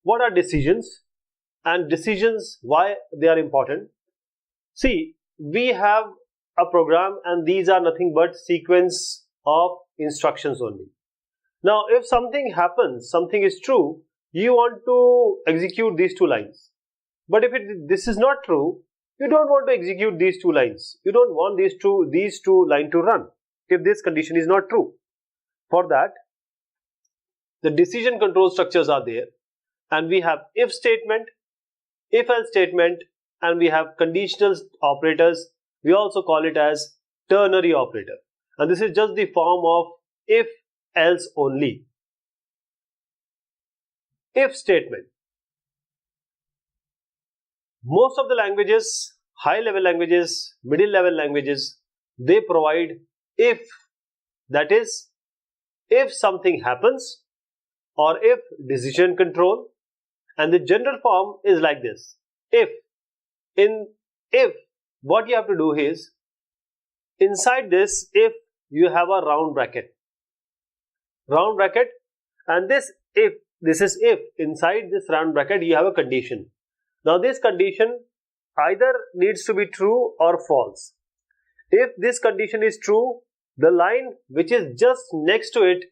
what are decisions and decisions, why they are important? See, we have a program and these are nothing but sequence of instructions only. Now, if something happens, something is true, you want to execute these two lines. But if this is not true, you don't want to execute these two lines. You don't want these two lines to run if this condition is not true. For that, the decision control structures are there, and we have if statement, if else statement, and we have conditional operators. We also call it as ternary operator, and this is just the form of if else only. If statement. Most of the languages, high level languages, middle level languages, they provide if, that is, if something happens or if decision control, and the general form is like this. If, in if, what you have to do is, inside this if, you have a round bracket, and this if, this is if, inside this round bracket you have a condition. Now this condition either needs to be true or false. If this condition is true, the line which is just next to it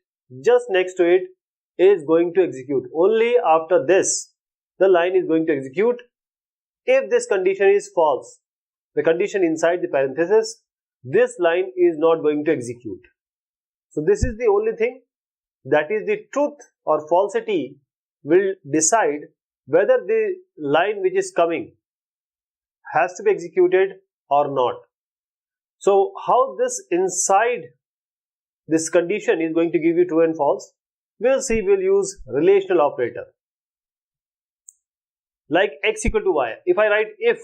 is going to execute. Only after this, the line is going to execute. If this condition is false, the condition inside the parenthesis, this line is not going to execute. So this is the only thing, that is the truth or falsity will decide whether the line which is coming has to be executed or not. So how this inside this condition is going to give you true and false, we'll see. We'll use relational operator like x equal to y. If I write if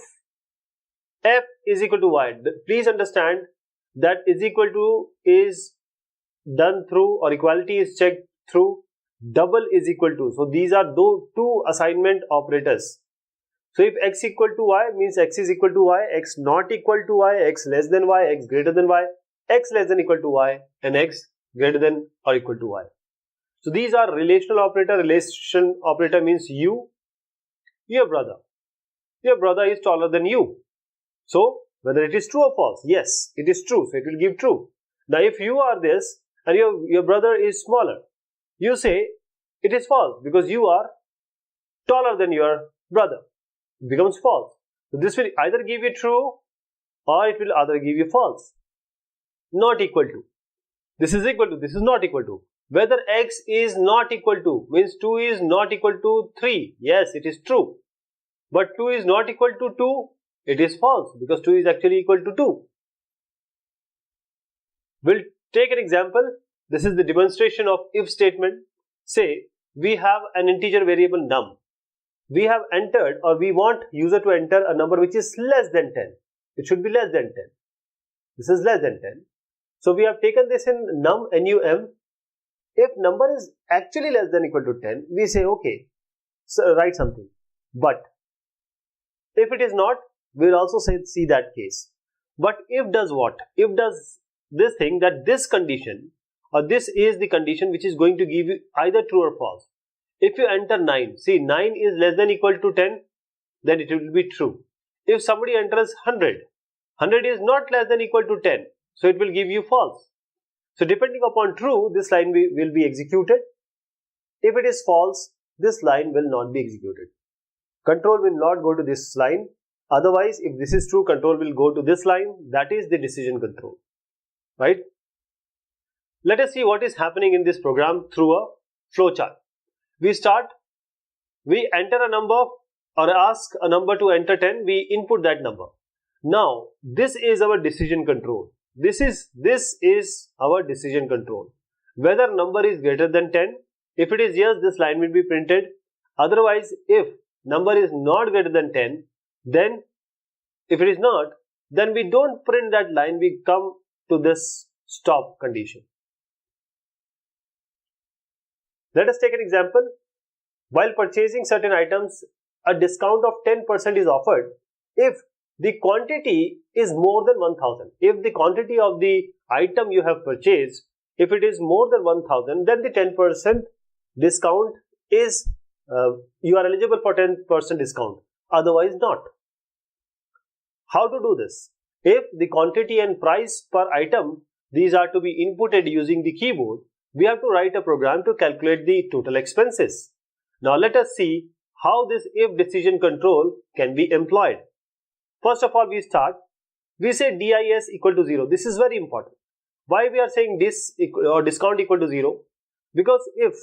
f is equal to y, please understand that is equal to is done through, or equality is checked through double is equal to. So these are two assignment operators. So if x equal to y means x is equal to y, x not equal to y, x less than y, x greater than y, x less than equal to y, and x greater than or equal to y. So these are relational operator. Relation operator means your brother is taller than you. So whether it is true or false, yes, it is true, so it will give true. Now if you are this and your brother is smaller, you say it is false because you are taller than your brother. It becomes false. So this will either give you true or it will either give you false. Not equal to. This is equal to, this is not equal to. Whether x is not equal to means 2 is not equal to 3. Yes, it is true. But 2 is not equal to 2. It is false because 2 is actually equal to 2. We'll take an example. This is the demonstration of if statement. Say we have an integer variable num. We have entered, or we want user to enter a number which is less than 10. It should be less than 10. This is less than 10. So we have taken this in num. If number is actually less than equal to 10, we say okay, so write something. But if it is not, we'll also see that case. But if does what? If does this thing that this condition, or this is the condition which is going to give you either true or false. If you enter 9, see 9 is less than equal to 10, then it will be true. If somebody enters 100, 100 is not less than equal to 10, so it will give you false. So depending upon true, this line will be executed. If it is false, this line will not be executed. Control will not go to this line. Otherwise, if this is true, control will go to this line. That is the decision control, right? Let us see what is happening in this program through a flowchart. We enter a number or ask a number to enter 10, we input that number. Now, this is our decision control. This is our decision control. Whether number is greater than 10, if it is yes, this line will be printed. Otherwise, if number is not greater than 10, then if it is not, then we don't print that line, we come to this stop condition. Let us take an example. While purchasing certain items, a discount of 10% is offered if the quantity is more than 1000. If the quantity of the item you have purchased, if it is more than 1000, then the 10% discount is you are eligible for 10% discount, otherwise not. How to do this? If the quantity and price per item, these are to be inputted using the keyboard, we have to write a program to calculate the total expenses. Now let us see how this if decision control can be employed. First of all, we say DIS equal to 0. This is very important. Why we are saying discount equal to 0? Because if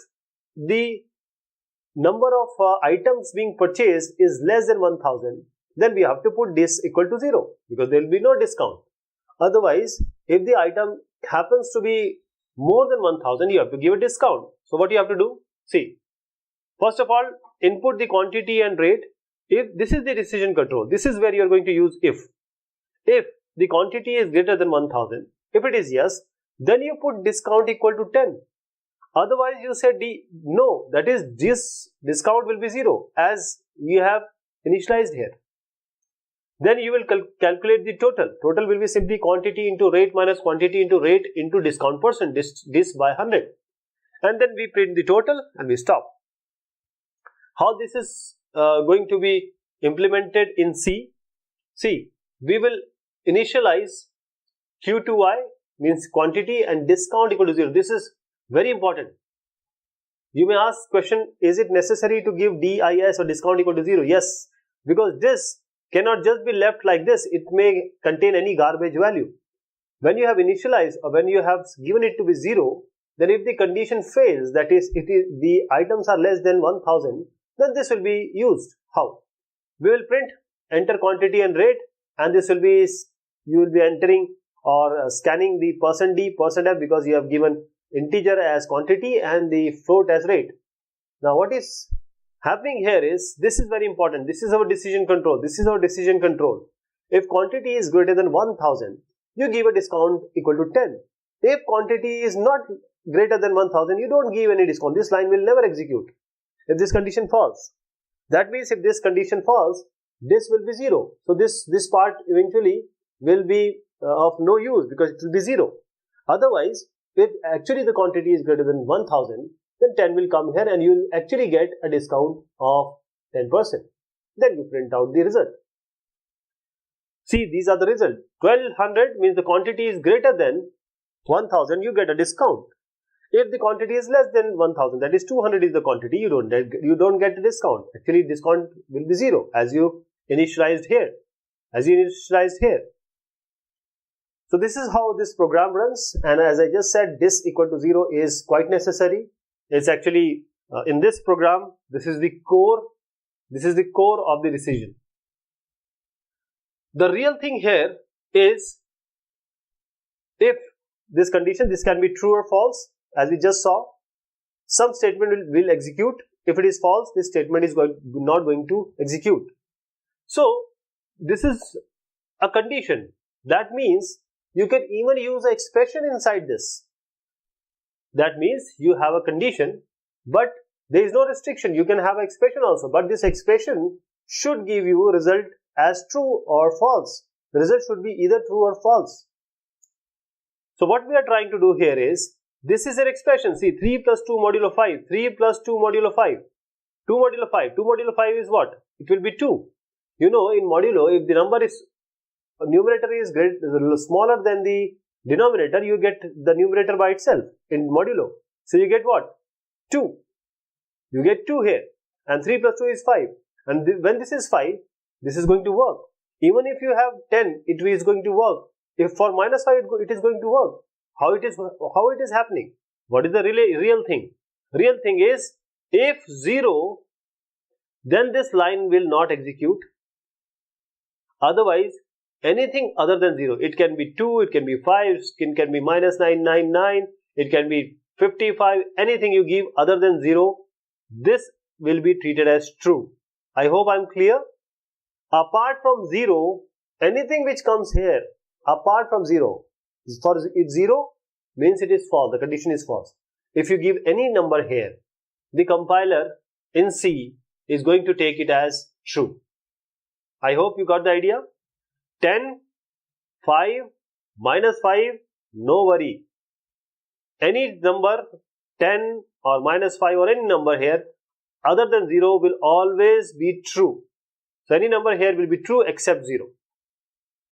the number of items being purchased is less than 1000, then we have to put this equal to 0 because there will be no discount. Otherwise, if the item happens to be more than 1000, you have to give a discount. So what you have to do? See, first of all, input the quantity and rate. If this is the decision control, this is where you are going to use if. If the quantity is greater than 1000, if it is yes, then you put discount equal to 10. Otherwise, you say no, that is this discount will be 0 as you have initialized here. Then you will calculate the total. Total will be simply quantity into rate minus quantity into rate into discount percent, this by 100. And then we print the total and we stop. How this is going to be implemented in C? See, we will initialize Q2I means quantity and discount equal to 0. This is very important. You may ask question, is it necessary to give DIS or discount equal to 0? Yes, because this cannot just be left like this. It may contain any garbage value. When you have initialized or when you have given it to be 0, then if the condition fails, that is, the items are less than 1000, then this will be used. How? We will print enter quantity and rate, and this will be, you will be entering or scanning the %D, %F because you have given integer as quantity and the float as rate. Now what is happening here is, this is very important. This is our decision control. This is our decision control. If quantity is greater than 1000, you give a discount equal to 10. If quantity is not greater than 1000, you don't give any discount. This line will never execute if this condition falls. That means if this condition falls, this will be 0. So this part eventually will be of no use because it will be 0. Otherwise, if actually the quantity is greater than 1000, then 10 will come here and you will actually get a discount of 10%. Then you print out the result. See, these are the results. 1200 means the quantity is greater than 1000, you get a discount. If the quantity is less than 1000, that is 200 is the quantity, you don't get a discount. Actually, discount will be 0 as you initialized here. So this is how this program runs, and as I just said, this equal to 0 is quite necessary. It's actually in this program, this is the core of the decision. The real thing here is, if this condition, this can be true or false, as we just saw, some statement will execute. If it is false, this statement is not going to execute. So this is a condition. That means you can even use an expression inside this. That means you have a condition, but there is no restriction. You can have an expression also, but this expression should give you a result as true or false. The result should be either true or false. So what we are trying to do here is, this is an expression. See, 3 plus 2 modulo 5. 3 plus 2 modulo 5. 2 modulo 5. 2 modulo 5 is what? It will be 2. You know, in modulo, if the number is numerator is smaller than the denominator, you get the numerator by itself in modulo. So you get what? 2. You get 2 here. And 3 plus 2 is 5. And when this is 5, this is going to work. Even if you have 10, it is going to work. If for minus 5, it is going to work. How it is happening? What is the real thing? Real thing is, if 0, then this line will not execute. Otherwise, anything other than 0, it can be 2, it can be 5, it can be minus 999, it can be 55, anything you give other than 0, this will be treated as true. I hope I am clear. Apart from 0, anything which comes here, apart from 0, for if 0 means it is false, the condition is false. If you give any number here, the compiler in C is going to take it as true. I hope you got the idea. 10, 5, minus 5, no worry. Any number 10 or minus 5 or any number here, other than 0 will always be true. So any number here will be true except 0.